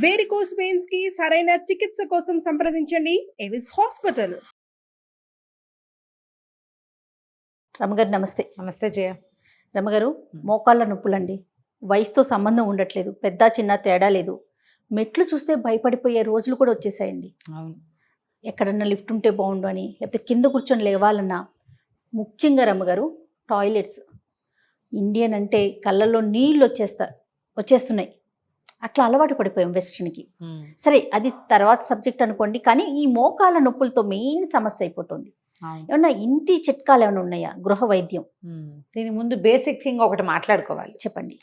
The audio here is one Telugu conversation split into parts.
వేరికోస్ వెయిన్స్ కి సరైన చికిత్స కోసం సంప్రదించండి ఎవిస్ హాస్పిటల్. రమగారు నమస్తే. నమస్తే జయ. రమగారు, మోకాళ్ళ నొప్పులండి. వయసుతో సంబంధం ఉండట్లేదు, పెద్ద చిన్న తేడా లేదు. మెట్లు చూస్తే భయపడిపోయే రోజులు కూడా వచ్చేసాయండి. అవును. ఎక్కడన్నా లిఫ్ట్ ఉంటే బాగుండు అని, లేకపోతే కింద కూర్చొని లేవాలన్నా. ముఖ్యంగా రమగారు, టాయిలెట్స్. ఇండియన్ అంటే కళ్ళల్లో నీళ్ళు వచ్చేస్తున్నాయి. అట్లా అలవాటు పడిపోయాం వెస్ట్రన్కి. సరే, అది తర్వాత సబ్జెక్ట్ అనుకోండి. కానీ ఈ మోకాళ్ళ నొప్పులతో మెయిన్ సమస్య అయిపోతుంది. ఏమన్నా ఇంటి చిట్కాలు ఏమైనా ఉన్నాయా, గృహ వైద్యం? దీని ముందు బేసిక్ థింగ్ ఒకటి మాట్లాడుకోవాలి. చెప్పండి.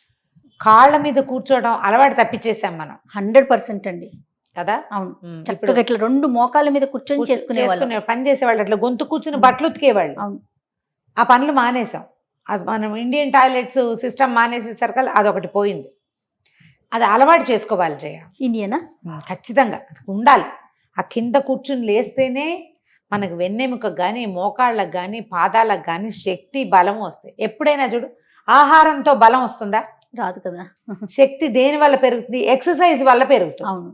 కాళ్ళ మీద కూర్చోవడం అలవాటు తప్పించేసాం మనం. 100% అండి కదా. అవును. చక్కగా ఇట్లా 2 మోకాళ్ళ మీద కూర్చొని చేసుకునే పని చేసేవాళ్ళు, అట్లా గొంతు కూర్చుని బట్టలు ఉతికేవాళ్ళు. అవును. ఆ పనులు మానేసాం. అది మనం ఇండియన్ టాయిలెట్స్ సిస్టమ్ మానేసేసరికి అదొకటి పోయింది. అది అలవాటు చేసుకోవాలి జయ. ఇండియనా? ఖచ్చితంగా ఉండాలి. ఆ కింద కూర్చుని లేస్తేనే మనకు వెన్నెముకకు కానీ, మోకాళ్ళకు కానీ, పాదాలకు కానీ శక్తి, బలం వస్తాయి. ఎప్పుడైనా చూడు, ఆహారంతో బలం వస్తుందా? రాదు కదా. శక్తి దేని వల్ల పెరుగుతుంది? ఎక్సర్సైజ్ వల్ల పెరుగుతుంది. అవును.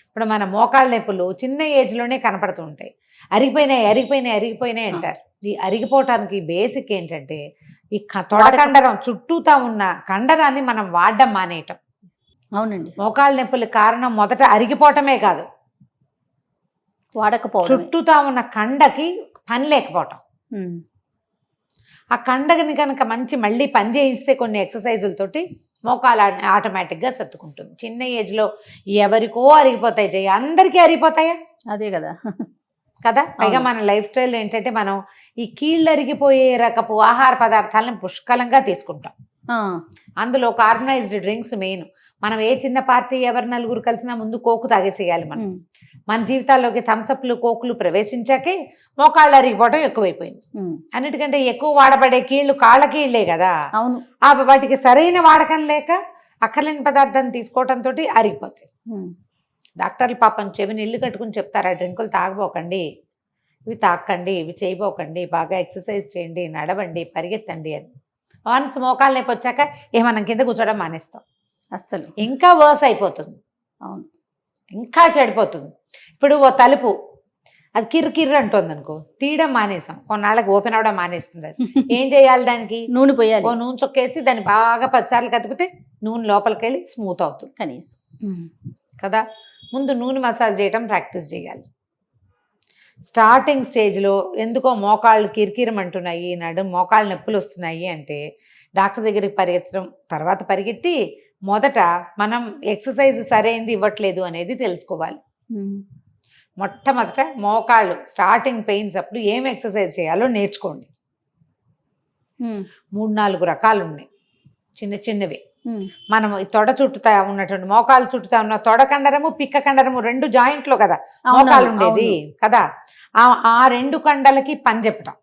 ఇప్పుడు మన మోకాళ్ళ నొప్పులు చిన్న ఏజ్లోనే కనపడుతూ ఉంటాయి. అరిగిపోయినాయి అంటారు. ఈ అరిగిపోవటానికి బేసిక్ ఏంటంటే, ఈ తొడకండరం చుట్టూతా ఉన్న కండరాన్ని మనం వాడడం మానేయటం. అవునండి. మోకాళ్ళ నొప్పుల కారణం మొదట అరిగిపోవటమే కాదు, వాడకపోవడం, చుట్టూతా ఉన్న కండకి పని లేకపోవటం. ఆ కండని కనుక మళ్ళీ పని చేయిస్తే కొన్ని ఎక్సర్సైజులతోటి మోకాలు ఆటోమేటిక్గా సర్దుకుంటుంది. చిన్న ఏజ్లో ఎవరికో అరిగిపోతాయి జయ, అందరికీ అరిగిపోతాయా? అదే కదా. పైగా మన లైఫ్ స్టైల్ ఏంటంటే, మనం ఈ కీళ్ళు అరిగిపోయే రకపు ఆహార పదార్థాలను పుష్కలంగా తీసుకుంటాం. అందులో కార్బనైజ్డ్ డ్రింక్స్ మెయిన్. మనం ఏ చిన్న పార్టీ ఎవరు నలుగురు కలిసినా ముందు కోకు తాగేసేయాలి. మన జీవితాల్లోకి థమ్సప్లు, కోకులు ప్రవేశించాకే మోకాళ్ళు అరిగిపోవడం ఎక్కువైపోయింది. అన్నిటికంటే ఎక్కువ వాడబడే కీళ్ళు కాళ్ళ కీళ్లే కదా. అవును. వాటికి సరైన వాడకం లేక అక్కర్లేని పదార్థాన్ని తీసుకోవడంతో అరిగిపోతాయి. డాక్టర్లు పాపం చెవిని ఇల్లు కట్టుకుని చెప్తారు, ఆ డ్రింకులు తాగబోకండి, ఇవి తాకండి, ఇవి చేయబోకండి, బాగా ఎక్సర్సైజ్ చేయండి, నడవండి, పరిగెత్తండి అని. వన్స్ మోకాలు నొప్పి వచ్చాక మనం కింద కూర్చోవడం మానేస్తాం. అస్సలు ఇంకా వర్స్ అయిపోతుంది. అవును, ఇంకా చెడిపోతుంది. ఇప్పుడు ఓ తలుపు అది కిర్రు అంటుంది అనుకో, తీయడం మానేసాం, కొన్నాళ్ళకి ఓపెన్ అవ్వడం మానేస్తుంది. అది ఏం చేయాలి? దానికి నూనె పోయాలి. ఓ నూనె చొక్కేసి దాన్ని బాగా 10 సార్లు కదిపితే నూనె లోపలికి వెళ్ళి స్మూత్ అవుతుంది కనీసం కదా. ముందు నూనె మసాజ్ చేయడం ప్రాక్టీస్ చేయాలి. స్టార్టింగ్ స్టేజ్లో ఎందుకో మోకాళ్ళు కిరికిరమంటున్నాయి, మోకాళ్ళు నొప్పులు వస్తున్నాయి అంటే డాక్టర్ దగ్గరికి పరిగెత్తడం, తర్వాత పరిగెత్తి మొదట మనం ఎక్సర్సైజ్ సరైనది ఇవ్వట్లేదు అనేది తెలుసుకోవాలి. మొట్టమొదట మోకాళ్ళు స్టార్టింగ్ పెయిన్స్ అప్పుడు ఏం ఎక్సర్సైజ్ చేయాలో నేర్చుకోండి. 3-4 రకాలు ఉన్నాయి, చిన్న చిన్నవి. మనం ఈ తొడ చుట్టుతా ఉన్నటువంటి, మోకాలు చుట్టుతా ఉన్న తొడ కండరము, పిక్క కండరము 2 జాయింట్లో కదా మోకాలు ఉండేది కదా. ఆ 2 కండలకి పని చెప్పటం,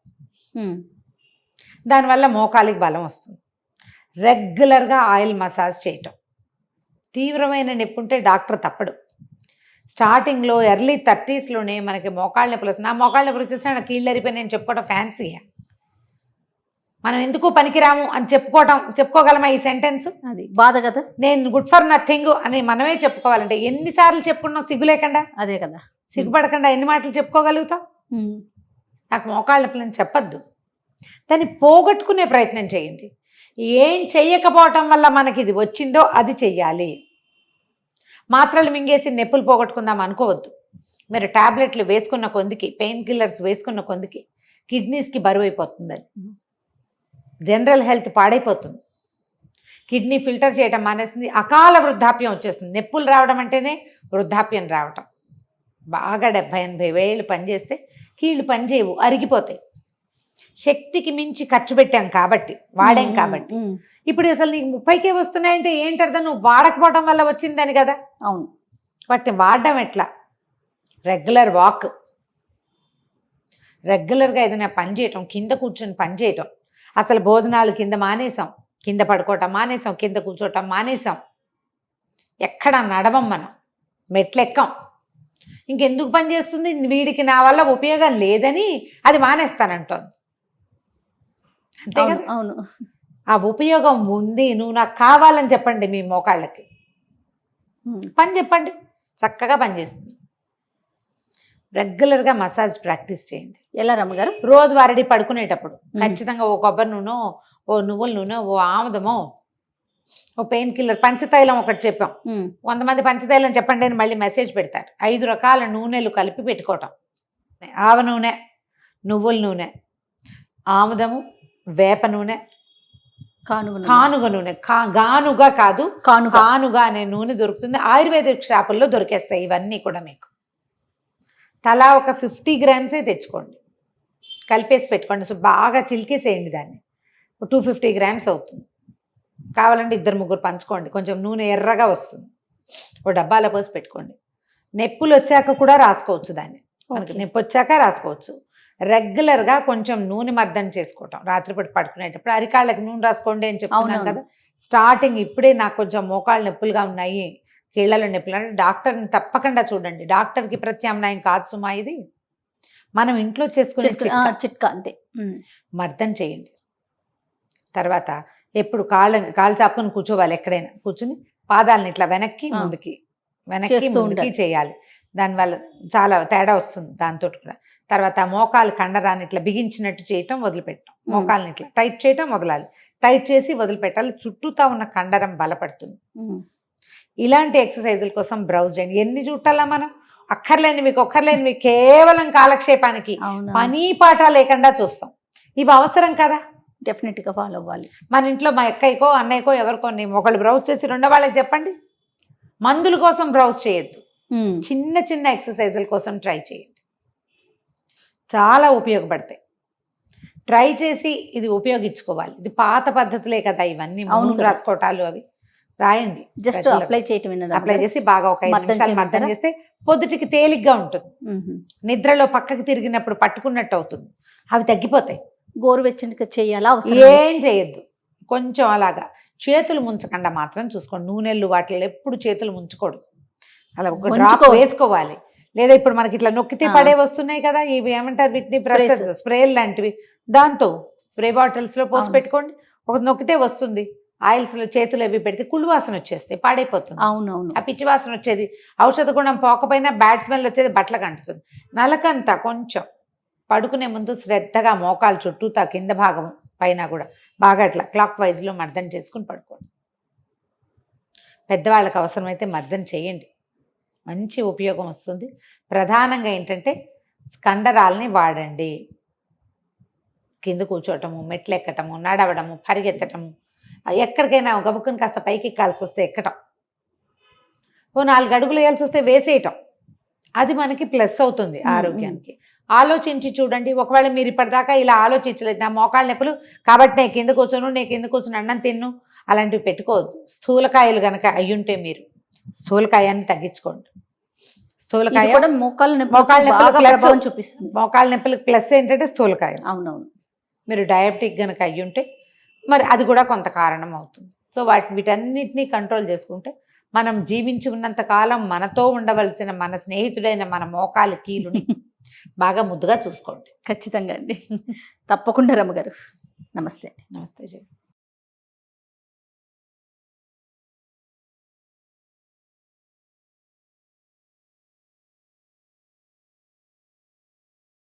దానివల్ల మోకాలికి బలం వస్తుంది. రెగ్యులర్గా ఆయిల్ మసాజ్ చేయటం. తీవ్రమైన నొప్పి ఉంటే డాక్టర్ తప్పడు. స్టార్టింగ్లో ఎర్లీ 30sలోనే మనకి మోకాళ్ళ నొప్పులు వస్తుంది. నా మోకాళ్ళ నొప్పులు వచ్చేసినా నా కీళ్ళు అరిపోయి నేను చెప్పుకోవడం ఫ్యాన్సీయా? మనం ఎందుకు పనికిరాము అని చెప్పుకోగలమా ఈ సెంటెన్స్? అది బాధ కదా. నేను గుడ్ ఫర్ నథింగ్ అని మనమే చెప్పుకోవాలంటే ఎన్నిసార్లు చెప్పుకున్నాం సిగ్గు లేకుండా? అదే కదా. సిగ్గుపడకుండా ఎన్ని మాటలు చెప్పుకోగలుగుతాం? నాకు మోకాళ్ళ నొప్పులని చెప్పద్దు, దాన్ని పోగొట్టుకునే ప్రయత్నం చేయండి. ఏం చెయ్యకపోవటం వల్ల మనకి ఇది వచ్చిందో అది చెయ్యాలి. మాత్రలు మింగేసి నొప్పులు పోగొట్టుకుందాం అనుకోవద్దు. మీరు టాబ్లెట్లు వేసుకున్న కొందికి, పెయిన్ కిల్లర్స్ వేసుకున్న కొందికి కిడ్నీస్కి బరువు అయిపోతుంది. అది జనరల్ హెల్త్ పాడైపోతుంది. కిడ్నీ ఫిల్టర్ చేయడం మానేస్తుంది, అకాల వృద్ధాప్యం వచ్చేస్తుంది. నొప్పులు రావడం అంటేనే వృద్ధాప్యం రావటం. బాగా 70-80 వేలు పనిచేస్తే కీళ్ళు పనిచేయవు, అరిగిపోతాయి. శక్తికి మించి ఖర్చు పెట్టాం కాబట్టి, వాడాం కాబట్టి. ఇప్పుడు అసలు నీకు 30కే వస్తున్నాయంటే ఏంటర్థం? నువ్వు వాడకపోవడం వల్ల వచ్చిందని కదా. అవును. వాటిని వాడడం ఎట్లా? రెగ్యులర్ వాక్, రెగ్యులర్గా ఏదైనా పని చేయటం, కింద కూర్చొని పని చేయటం. అసలు భోజనాలు కింద మానేసాం, కింద పడుకోవటం మానేసాం, కింద కూర్చోవటం మానేసాం. ఎక్కడ నడవం, మనం మెట్లెక్కం. ఇంకెందుకు పని చేస్తుంది? వీడికి నా వల్ల ఉపయోగం లేదని అది మానేస్తానంటోంది. అంతే కదా. అవును. ఆ ఉపయోగం ఉంది, నువ్వు నాకు కావాలని చెప్పండి మీ మోకాళ్ళకి. పని చెప్పండి, చక్కగా పనిచేస్తుంది. రెగ్యులర్గా మసాజ్ ప్రాక్టీస్ చేయండి. ఎలా రమ్మగారు? రోజు వారడి పడుకునేటప్పుడు ఖచ్చితంగా ఓ కొబ్బరి నూనె, ఓ నువ్వుల నూనె, ఓ ఆముదమో, ఓ పెయిన్ కిల్లర్, పంచతైలం ఒకటి చెప్పాం. 100 మంది పంచతైలం చెప్పండి అని మళ్ళీ మెసేజ్ పెడతారు. 5 రకాల నూనెలు కలిపి పెట్టుకోవటం. ఆవ నూనె, నువ్వుల నూనె, ఆముదము, వేప నూనె, కానుగ నూనె. గానుగా కాదు, కానుగా అనే నూనె దొరుకుతుంది. ఆయుర్వేదిక్ షాపుల్లో దొరికేస్తాయి ఇవన్నీ కూడా. మీకు తలా ఒక 50 గ్రామ్సే తెచ్చుకోండి, కలిపేసి పెట్టుకోండి. సో బాగా చిలికేసేయండి దాన్ని. 250 గ్రామ్స్ అవుతుంది. కావాలంటే 2-3 పంచుకోండి, కొంచెం నూనె ఎర్రగా వస్తుంది. ఓ డబ్బాలో పోసి పెట్టుకోండి. నొప్పులు వచ్చాక కూడా రాసుకోవచ్చు దాన్ని. మనకి నొప్పి వచ్చాక రాసుకోవచ్చు. రెగ్యులర్గా కొంచెం నూనె మర్దన చేసుకోవటం. రాత్రిపూట పడుకునేటప్పుడు అరికాళ్ళకి నూనె రాసుకోండి అని చెప్తున్నాను కదా. స్టార్టింగ్ ఇప్పుడే నాకు కొంచెం మోకాళ్ళు నొప్పులుగా ఉన్నాయి, కీళ్ళలో నొప్పులు అంటే డాక్టర్ని తప్పకుండా చూడండి. డాక్టర్కి ప్రత్యామ్నాయం కాదు సుమా ఇది. మనం ఇంట్లో చేసుకునే చిట్కా అంతే. మర్దన చేయండి. తర్వాత ఎప్పుడు కాళ్ళు చాపుకొని కూర్చోవాలి. ఎక్కడైనా కూర్చుని పాదాలను ఇట్లా వెనక్కి ముందుకి చేయాలి. దానివల్ల చాలా తేడా వస్తుంది దాంతో కూడా. తర్వాత మోకాలు కండరాన్ని ఇట్లా బిగించినట్టు చేయటం, వదిలిపెట్టడం. మోకాల్ని ఇట్లా టైట్ చేయటం వదలాలి, టైట్ చేసి వదిలిపెట్టాలి. చుట్టూతా ఉన్న కండరం బలపడుతుంది. ఇలాంటి ఎక్సర్సైజుల కోసం బ్రౌజ్ చేయండి. ఎన్ని చుట్టాలా మనం? ఒక్కర్లేని మీకు కేవలం కాలక్షేపానికి పని పాట లేకుండా చూస్తాం. ఇవి అవసరం కదా, డెఫినెట్గా ఫాలో అవ్వాలి. మన ఇంట్లో మా అక్కయ్యకో అన్నయ్యకో ఎవరికో ఒకళ్ళు బ్రౌజ్ చేసి రెండో వాళ్ళకి చెప్పండి. మందుల కోసం బ్రౌజ్ చేయొద్దు, చిన్న చిన్న ఎక్సర్సైజుల కోసం ట్రై చేయండి. చాలా ఉపయోగపడతాయి. ట్రై చేసి ఇది ఉపయోగించుకోవాలి. ఇది పాత పద్ధతులే కదా ఇవన్నీ. నూనె రాసుకోవటాలు అవి రాయండి. జస్ట్ అప్లై చేయటం, అప్లై చేసి బాగా ఒక 5 నిమిషాలు మర్దన చేస్తే పొద్దుటికి తేలిగ్గా ఉంటుంది. నిద్రలో పక్కకి తిరిగినప్పుడు పట్టుకున్నట్టు అవుతుంది. అవి తగ్గిపోతాయి. గోరువెచ్చగా చేయాలా? ఏం చేయొద్దు, కొంచెం అలాగా చేతులు ముంచకుండా మాత్రం చూసుకోండి. నూనెళ్ళు వాటిలో ఎప్పుడు చేతులు ముంచకూడదు. అలా ఒక డ్రాప్ వేసుకోవాలి. లేదా ఇప్పుడు మనకి ఇట్లా నొక్కితే పడే వస్తున్నాయి కదా, ఇవి ఏమంటారు వీటిని, స్ప్రేలు లాంటివి. దాంతో స్ప్రే బాటిల్స్లో పోసి పెట్టుకోండి. ఒక నొక్కితే వస్తుంది. ఆయిల్స్లో చేతులు అవి పెడితే కుళ్ళు వాసన వచ్చేస్తే పాడైపోతుంది. అవునవును. ఆ పిచ్చి వాసన వచ్చేది, ఔషధ గుణం పోకపోయినా బ్యాడ్ స్మెల్ వచ్చేది బట్టలకు అంటుతుంది. నలకంతా కొంచెం పడుకునే ముందు శ్రద్ధగా మోకాలు చుట్టూతా కింద భాగం పైన కూడా బాగా ఇట్లా క్లాక్ వైజ్లో మర్దన చేసుకుని పడుకోండి. పెద్దవాళ్ళకి అవసరమైతే మర్దన చేయండి, మంచి ఉపయోగం వస్తుంది. ప్రధానంగా ఏంటంటే కండరాలని వాడండి. కింద కూర్చోవటము, మెట్లు ఎక్కటము, నడవడము, పరిగెత్తటము, ఎక్కడికైనా గబుక్కుని కాస్త పైకి ఎక్కాల్సి వస్తే ఎక్కటం, ఓ 4 అడుగులు వేయాల్సి వస్తే వేసేయటం, అది మనకి ప్లస్ అవుతుంది ఆరోగ్యానికి. ఆలోచించి చూడండి. ఒకవేళ మీరు ఇప్పటిదాకా ఇలా ఆలోచించలేదు, నా మోకాళ్ళ నొప్పులు కాబట్టి నేను కింద కూర్చొని అన్నం తిన్ను, అలాంటివి పెట్టుకోవద్దు. స్థూలకాయలు కనుక అయ్యుంటే మీరు స్థూలకాయాన్ని తగ్గించుకోండి. స్థూలకాయ మోకాళ్ళ నొప్పులు చూపిస్తుంది. మోకాళ్ళ నొప్పులకు ప్లస్ ఏంటంటే స్థూలకాయ. అవునవును. మీరు డయాబెటిక్ కనుక అయ్యుంటే మరి అది కూడా కొంత కారణం అవుతుంది. సో వీటన్నిటినీ కంట్రోల్ చేసుకుంటే మనం జీవించి ఉన్నంత కాలం మనతో ఉండవలసిన మన స్నేహితుడైన మన మోకాలు కీలుని బాగా ముద్దుగా చూసుకోండి. ఖచ్చితంగా అండి. తప్పకుండా రమ్మగారు. నమస్తే. నమస్తే.